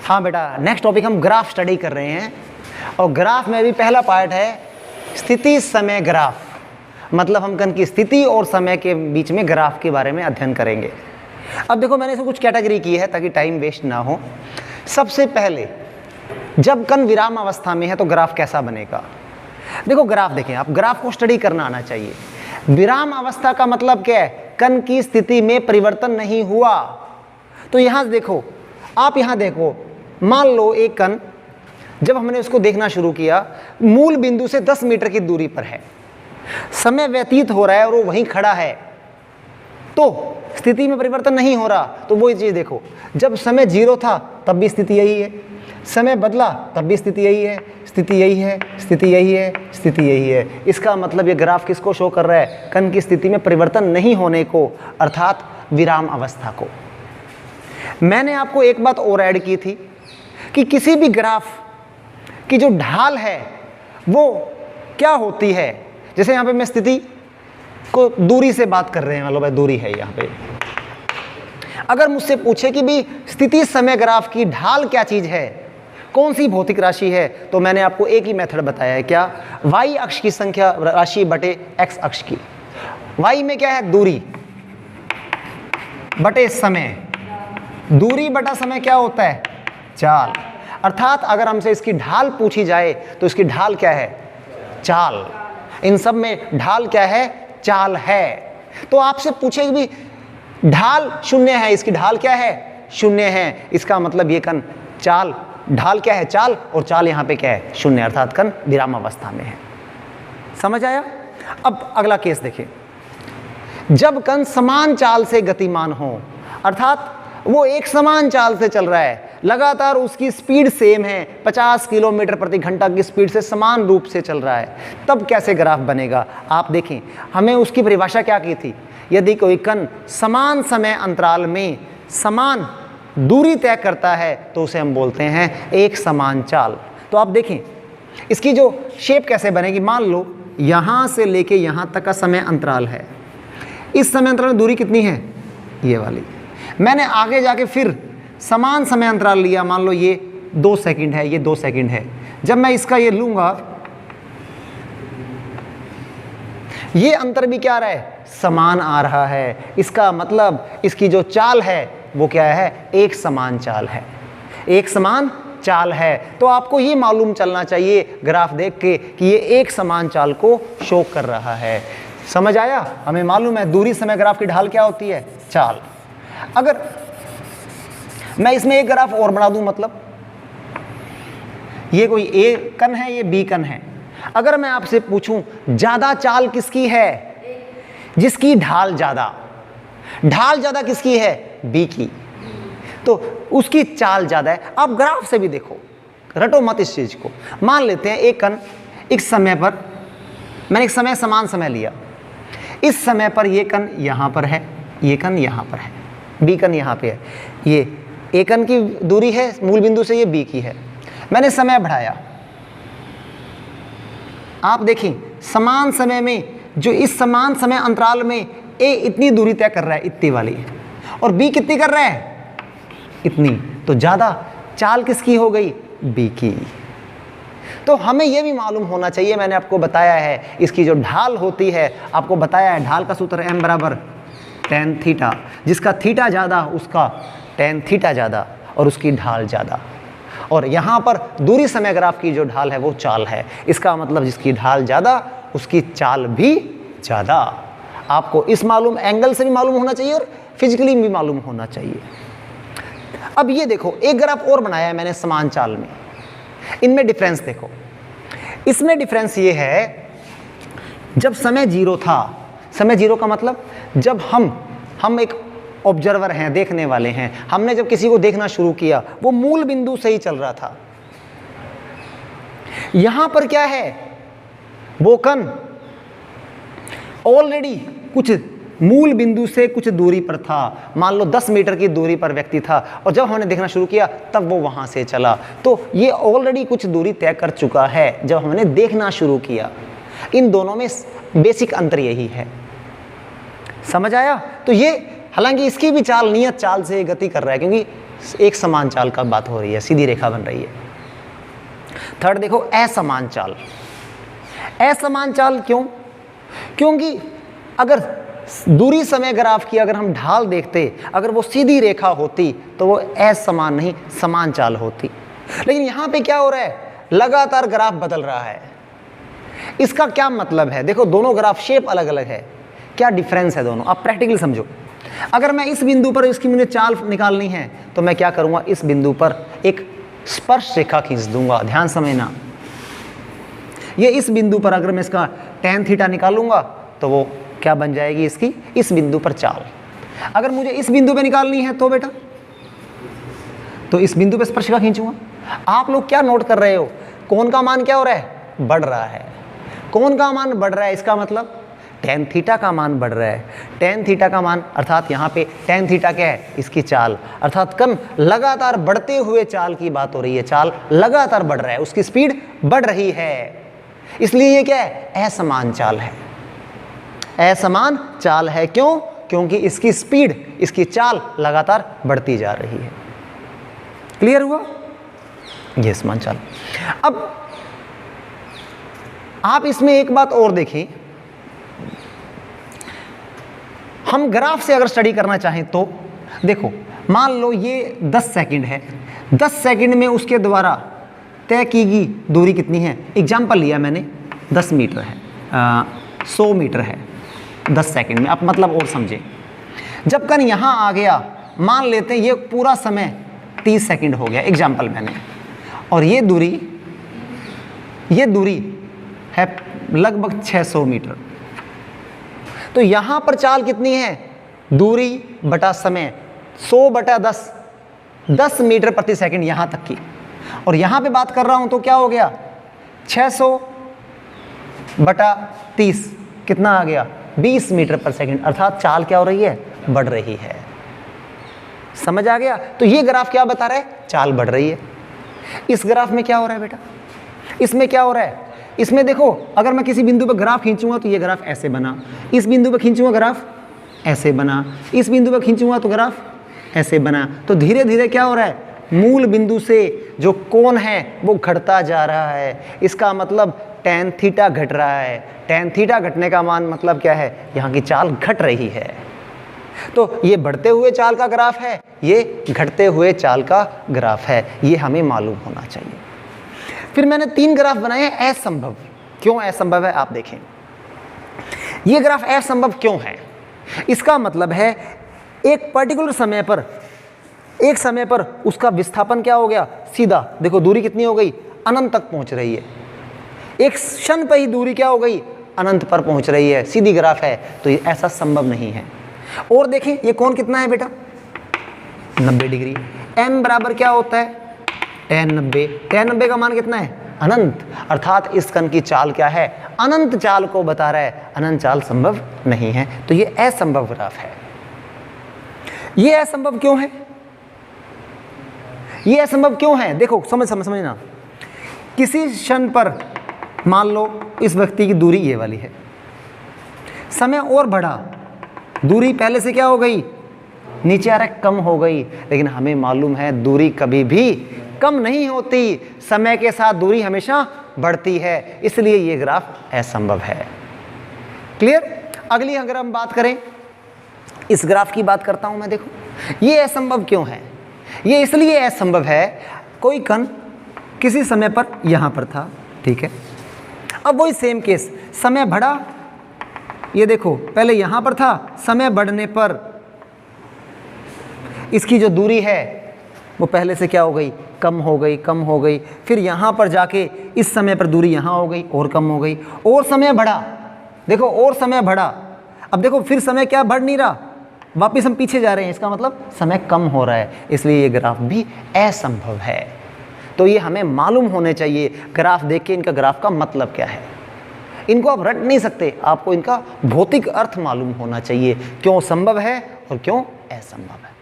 हाँ बेटा, next topic हम ग्राफ स्टडी कर रहे हैं और ग्राफ में भी पहला पार्ट है स्थिति समय ग्राफ, मतलब हम कण की स्थिति और समय के बीच में ग्राफ के बारे में अध्ययन करेंगे। अब देखो मैंने इसमें कुछ कैटेगरी की है ताकि टाइम वेस्ट ना हो। सबसे पहले जब कण विराम अवस्था में है तो ग्राफ कैसा बनेगा। देखो ग्राफ देखें, आप ग्राफ को स्टडी करना आना चाहिए। विराम अवस्था का मतलब क्या है, कण की स्थिति में परिवर्तन नहीं हुआ। तो यहां देखो, आप यहां देखो, मान लो एक कण जब हमने उसको देखना शुरू किया मूल बिंदु से 10 मीटर की दूरी पर है, समय व्यतीत हो रहा है और वो वहीं खड़ा है, तो स्थिति में परिवर्तन नहीं हो रहा। तो वो चीज देखो, जब समय 0 था तब भी स्थिति यही है, समय बदला तब भी स्थिति यही है, स्थिति यही है, स्थिति यही है, स्थिति यही है। इसका मतलब ये ग्राफ किसको शो कर रहा है, कण की स्थिति में परिवर्तन नहीं होने को, अर्थात विराम अवस्था को। मैंने आपको एक बात और ऐड की थी कि किसी भी ग्राफ की जो ढाल है वो क्या होती है। जैसे यहाँ पे मैं स्थिति को दूरी से बात कर रहे हैं, मतलब भाई दूरी है यहाँ पे। अगर मुझसे पूछे कि भी स्थिति समय ग्राफ की ढाल क्या चीज है, कौन सी भौतिक राशि है, तो मैंने आपको एक ही मेथड बताया है, क्या, y अक्ष की संख्या राशि बटे x अक्ष की। y में क्या है, दूरी बटे समय, दूरी बटा समय क्या होता है, चाल। अर्थात अगर हमसे इसकी ढाल पूछी जाए तो इसकी ढाल क्या है, चाल। इन सब में ढाल क्या है, चाल है। तो आपसे पूछे भी ढाल 0 है, इसकी ढाल क्या है, 0 है, इसका मतलब ये कण चाल, ढाल क्या है, चाल, और चाल यहाँ पे क्या है, 0, अर्थात कण विराम अवस्था में है। समझ आया। अब अगला केस देखें, जब कण समान चाल से गतिमान हो, अर्थात वो एक समान चाल से चल रहा है, लगातार उसकी स्पीड सेम है, 50 किलोमीटर प्रति घंटा की स्पीड से समान रूप से चल रहा है, तब कैसे ग्राफ बनेगा। आप देखें, हमें उसकी परिभाषा क्या की थी, यदि कोई कण समान समय अंतराल में समान दूरी तय करता है तो उसे हम बोलते हैं एक समान चाल। तो आप देखें इसकी जो शेप कैसे बनेगी, मान लो यहाँ से लेके यहाँ तक का समय अंतराल है, इस समय अंतराल में दूरी कितनी है, ये वाली। मैंने आगे जाके फिर समान समय अंतराल लिया, मान लो ये 2 सेकंड है, ये 2 सेकंड है। जब मैं इसका ये लूंगा, ये अंतर भी क्या आ रहा है, समान आ रहा है। इसका मतलब इसकी जो चाल है वो क्या है, एक समान चाल है, एक समान चाल है। तो आपको ये मालूम चलना चाहिए ग्राफ देख के कि ये एक समान चाल को शो कर रहा है। समझ आया। हमें मालूम है दूरी समय ग्राफ की ढाल क्या होती है, चाल। अगर मैं इसमें एक ग्राफ और बना दूं, मतलब ये कोई ए कण है, ये बी कण है, अगर मैं आपसे पूछूं ज्यादा चाल किसकी है, जिसकी ढाल ज्यादा, ढाल ज्यादा किसकी है, बी की, तो उसकी चाल ज्यादा है। आप ग्राफ से भी देखो, रटो मत इस चीज को। मान लेते हैं एक कण एक समय पर, मैंने एक समय समान समय लिया, इस समय पर ये कण यहां पर है, ये कण यहां पर है, बी कण यहां पे है, ये ए कण की दूरी है मूल बिंदु से, ये बी की है। मैंने समय बढ़ाया, आप देखें समान समय में, जो इस समान समय अंतराल में ए इतनी दूरी तय कर रहा है, इतनी वाली, और बी कितनी कर रहा है, इतनी, तो ज्यादा चाल किसकी हो गई, बी की। तो हमें यह भी मालूम होना चाहिए, मैंने आपको बताया है इसकी जो ढाल होती है, आपको बताया है ढाल का सूत्र m बराबर tan थीटा, जिसका थीटा ज्यादा उसका tan थीटा ज्यादा और उसकी ढाल ज्यादा। और यहाँ पर दूरी समय ग्राफ की जो ढाल है वो चाल है, इसका मतलब जिसकी ढाल ज्यादा उसकी चाल भी ज्यादा। आपको इस मालूम एंगल से भी मालूम होना चाहिए और फिजिकली भी मालूम होना चाहिए। अब ये देखो एक ग्राफ और बनाया है मैंने समान चाल में, इनमें डिफरेंस देखो। इसमें डिफरेंस ये है, जब समय 0 था, समय 0 का मतलब जब हम एक ऑब्जर्वर हैं, देखने वाले हैं, हमने जब किसी को देखना शुरू किया वो मूल बिंदु से ही चल रहा था। यहां पर क्या है, वो कण ऑलरेडी कुछ मूल बिंदु से कुछ दूरी पर था, मान लो 10 मीटर की दूरी पर व्यक्ति था, और जब हमने देखना शुरू किया तब वो वहां से चला। तो ये ऑलरेडी कुछ दूरी तय कर चुका है जब हमने देखना शुरू किया। इन दोनों में बेसिक अंतर यही है। समझ आया। तो ये हालांकि इसकी भी चाल नियत चाल से गति कर रहा है, क्योंकि एक समान चाल का बात हो रही है, सीधी रेखा बन रही है। थर्ड देखो असमान चाल। असमान चाल क्यों? क्योंकि अगर दूरी समय ग्राफ की अगर हम ढाल देखते, अगर वो सीधी रेखा होती तो वो असमान नहीं समान चाल होती। लेकिन यहाँ पे क्या हो रहा है, लगातार ग्राफ बदल रहा है। इसका क्या मतलब है? देखो दोनों ग्राफ शेप अलग अलग है, क्या डिफरेंस है दोनों, आप प्रैक्टिकली समझो। अगर मैं इस बिंदु पर इसकी मुझे चाल निकालनी है तो मैं क्या करूँगा, इस बिंदु पर एक स्पर्श रेखा खींच दूंगा। ध्यान समझना, ये इस बिंदु पर अगर मैं इसका tan थीटा निकालूंगा तो वो क्या बन जाएगी, इसकी इस बिंदु पर चाल। अगर मुझे इस बिंदु पे निकालनी है तो बेटा तो इस बिंदु पे स्पर्शिका खींचूंगा। आप लोग क्या नोट कर रहे हो, कोण का मान क्या हो रहा है, बढ़ रहा है। कोण का मान बढ़ रहा है, इसका मतलब tan थीटा का मान बढ़ रहा है। tan थीटा का मान अर्थात यहाँ पे tan थीटा क्या है, इसकी चाल, अर्थात कण लगातार बढ़ते हुए चाल की बात हो रही है। चाल लगातार बढ़ रहा है, उसकी स्पीड बढ़ रही है, इसलिए ये क्या है, असमान चाल है। असमान चाल है क्यों? क्योंकि इसकी स्पीड, इसकी चाल लगातार बढ़ती जा रही है। क्लियर हुआ? ये असमान चाल। अब आप इसमें एक बात और देखिए, हम ग्राफ से अगर स्टडी करना चाहें तो देखो, मान लो ये 10 सेकंड है, 10 सेकंड में उसके द्वारा तय की गई दूरी कितनी है। एग्जाम्पल लिया मैंने, 10 मीटर है, 100 मीटर है 10 सेकंड में। आप मतलब और समझे, जब कण यहाँ आ गया, मान लेते हैं ये पूरा समय 30 सेकंड हो गया, एग्जाम्पल मैंने, और ये दूरी है लगभग 600 मीटर। तो यहाँ पर चाल कितनी है, दूरी बटा समय 100 बटा 10 मीटर प्रति सेकंड यहाँ तक की। और यहाँ पे बात कर रहा हूँ तो क्या हो गया, 600 बटा 30 कितना आ गया, 20 मीटर पर सेकंड। अर्थात चाल क्या हो रही है, बढ़ रही है। समझ आ गया? तो ये ग्राफ क्या बता रहा है, चाल बढ़ रही है। इस ग्राफ में क्या हो रहा है बेटा, इसमें क्या हो रहा है, इसमें देखो अगर मैं किसी बिंदु पर ग्राफ खींचूंगा तो ये ग्राफ ऐसे बना, इस बिंदु पर खींचूंगा ग्राफ ऐसे बना, इस बिंदु पर खींचूंगा तो ग्राफ ऐसे बना। तो धीरे धीरे क्या हो रहा है, मूल बिंदु से जो कोण है वो घटता जा रहा है। इसका मतलब tan थीटा घट रहा है। tan थीटा घटने का मान मतलब क्या है, यहाँ की चाल घट रही है। तो ये बढ़ते हुए चाल का ग्राफ है, ये घटते हुए चाल का ग्राफ है, ये हमें मालूम होना चाहिए। फिर मैंने 3 ग्राफ बनाए हैं असंभव। क्यों असंभव है आप देखें, ये ग्राफ असंभव क्यों है, इसका मतलब है एक पर्टिकुलर समय पर, एक समय पर उसका विस्थापन क्या हो गया, सीधा। देखो दूरी कितनी हो गई, अनंत तक पहुंच रही है। एक क्षण पर ही दूरी क्या हो गई, अनंत पर पहुंच रही है, सीधी ग्राफ है। तो ये ऐसा संभव नहीं है। और देखें ये कोण कितना है बेटा, 90 डिग्री। m बराबर क्या होता है, tan 90। tan 90 का मान कितना है, अनंत। अर्थात इस कण की चाल क्या है, अनंत चाल को बता रहा है, अनंत चाल संभव नहीं है। तो ये असंभव ग्राफ है। ये असंभव क्यों है, ये असंभव क्यों है, देखो समझना। किसी क्षण पर मान लो इस व्यक्ति की दूरी ये वाली है, समय और बढ़ा, दूरी पहले से क्या हो गई, नीचे आ रहा है, कम हो गई। लेकिन हमें मालूम है दूरी कभी भी कम नहीं होती, समय के साथ दूरी हमेशा बढ़ती है, इसलिए ये ग्राफ असंभव है। क्लियर? अगली अगर हम बात करें, इस ग्राफ की बात करता हूं मैं। देखो ये असंभव क्यों है, ये इसलिए असंभव है, कोई कण किसी समय पर यहां पर था, ठीक है। अब वही सेम केस, समय बढ़ा, ये देखो पहले यहां पर था, समय बढ़ने पर इसकी जो दूरी है वो पहले से क्या हो गई, कम हो गई। फिर यहाँ पर जाके इस समय पर दूरी यहाँ हो गई और कम हो गई, और समय बढ़ा, देखो और समय बढ़ा। अब देखो फिर समय क्या बढ़ नहीं रहा, वापस हम पीछे जा रहे हैं, इसका मतलब समय कम हो रहा है, इसलिए ये ग्राफ भी असंभव है। तो ये हमें मालूम होने चाहिए, ग्राफ देख के इनका ग्राफ का मतलब क्या है। इनको आप रट नहीं सकते, आपको इनका भौतिक अर्थ मालूम होना चाहिए, क्यों संभव है और क्यों असंभव है।